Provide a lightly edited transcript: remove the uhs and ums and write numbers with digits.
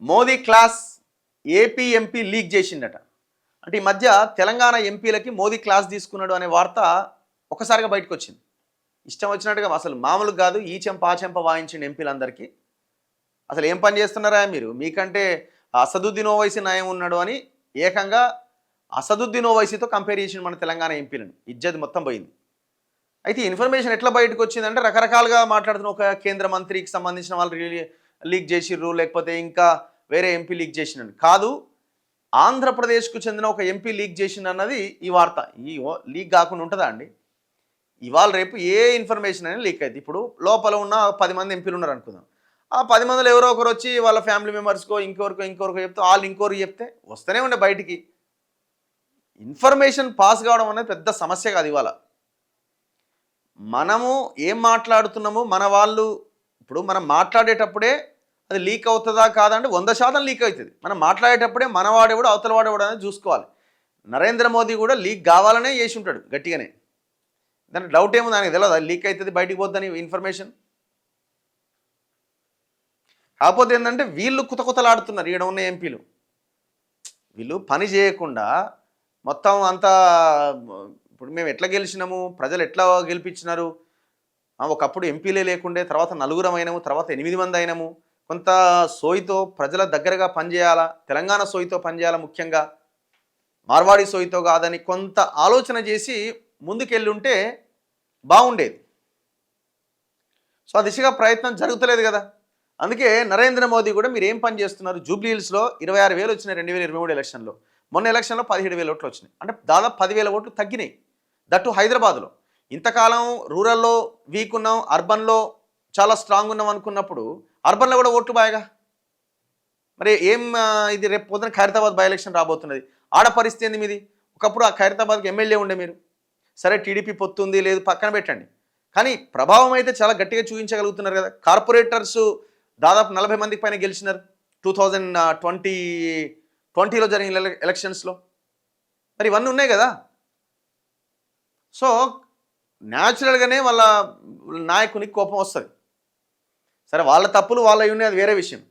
Modi class AP MP leak చేసిండట. అంటే ఈ మధ్య తెలంగాణ ఎంపీలకి మోదీ క్లాస్ తీసుకున్నాడు అనే వార్త ఒకసారిగా బయటకు వచ్చింది. ఇష్టం వచ్చినట్టుగా అసలు మామూలుగా కాదు, ఈ చెంప ఆ చెంప వాయించిన ఎంపీలందరికీ అసలు ఏం పని చేస్తున్నారా మీరు, మీకంటే అసదుద్దీన్ ఓవైసీ నయం ఉన్నాడు అని ఏకంగా అసదుద్దీన్ ఓవైసీతో కంపేర్ చేసిన మన తెలంగాణ ఎంపీలను ఇజ్జత్ మొత్తం పోయింది. అయితే ఈ ఇన్ఫర్మేషన్ ఎట్లా బయటకు వచ్చిందంటే రకరకాలుగా మాట్లాడుతున్న ఒక కేంద్ర మంత్రికి సంబంధించిన వాళ్ళు లీక్ చేసిర్రు, లేకపోతే ఇంకా వేరే ఎంపీ లీక్ చేసినని కాదు, ఆంధ్రప్రదేశ్కు చెందిన ఒక ఎంపీ లీక్ చేసింది అన్నది ఈ వార్త. ఈ లీక్ కాకుండా ఉంటుందా అండి? ఇవాళ రేపు ఏ ఇన్ఫర్మేషన్ అయినా లీక్ అవుతుంది. ఇప్పుడు లోపల ఉన్న 10 మంది ఎంపీలు ఉన్నారు అనుకుందాం, ఆ 10 మందిలో ఎవరో ఒకరు వచ్చి వాళ్ళ ఫ్యామిలీ మెంబర్స్కో ఇంకొకరికో చెప్తే వాళ్ళు ఇంకొకరికి చెప్తే వస్తూనే ఉండే బయటికి. ఇన్ఫర్మేషన్ పాస్ కావడం అనేది పెద్ద సమస్య కాదు. ఇవాళ మనము ఏం మాట్లాడుతున్నాము, మన వాళ్ళు ఇప్పుడు మనం మాట్లాడేటప్పుడే అది లీక్ అవుతుందా కాదా అంటే 100% లీక్ అవుతుంది. మనం మాట్లాడేటప్పుడే మనవాడేవాడు అవతలవాడేవాడు అనేది చూసుకోవాలి. నరేంద్ర మోదీ కూడా లీక్ కావాలనే చేసి ఉంటాడు గట్టిగానే. దానికి డౌట్ ఏముంది, ఆయనకు తెలియదు లీక్ అవుతుంది బయటికి పోద్దని ఇన్ఫర్మేషన్. కాకపోతే ఏంటంటే వీళ్ళు కుతకుతలాడుతున్నారు ఈడ ఉన్న ఎంపీలు. వీళ్ళు పని చేయకుండా మొత్తం అంతా ఇప్పుడు మేము ఎట్లా గెలిచినాము, ప్రజలు ఎట్లా గెలిపించినారు, ఒకప్పుడు ఎంపీలే లేకుండే, తర్వాత 4 అయినాము, తర్వాత 8 మంది అయినాము, కొంత సోయితో ప్రజల దగ్గరగా పనిచేయాలా, తెలంగాణ సోయితో పనిచేయాలా, ముఖ్యంగా మార్వాడి సోయితో కాదని కొంత ఆలోచన చేసి ముందుకెళ్ళుంటే బాగుండేది. సో ఆ దిశగా ప్రయత్నం జరుగుతలేదు కదా. అందుకే నరేంద్ర మోదీ కూడా మీరు ఏం పని చేస్తున్నారు, జూబ్లీ హిల్స్లో 26,000 వచ్చినాయి 2023 ఎలక్షన్లో, మొన్న ఎలక్షన్లో 17,000 ఓట్లు వచ్చినాయి, అంటే దాదాపు 10,000 ఓట్లు తగ్గినాయి. దట్టు హైదరాబాద్లో. ఇంతకాలం రూరల్లో వీక్ ఉన్నాం, అర్బన్లో చాలా స్ట్రాంగ్ ఉన్నాం అనుకున్నప్పుడు అర్బన్లో కూడా ఓట్లు బాగా. మరి ఏం ఇది రేపు పొద్దున ఖైరతాబాద్ బై ఎలక్షన్ రాబోతున్నది, ఆడ పరిస్థితి ఏంది మీది? ఒకప్పుడు ఆ ఖైరతాబాద్కి ఎమ్మెల్యే ఉండే మీరు, సరే టీడీపీ పొత్తుంది లేదు పక్కన పెట్టండి, కానీ ప్రభావం అయితే చాలా గట్టిగా చూపించగలుగుతున్నారు కదా. కార్పొరేటర్స్ దాదాపు 40 మందికి పైన గెలిచినారు 2020లో జరిగిన ఎలక్షన్స్లో. మరి ఇవన్నీ ఉన్నాయి కదా. సో న్యాచురల్గానే వాళ్ళ నాయకునికి కోపం వస్తుంది. సరే వాళ్ళ తప్పులు వాళ్ళవి ఉన్నాయి, అది వేరే విషయం.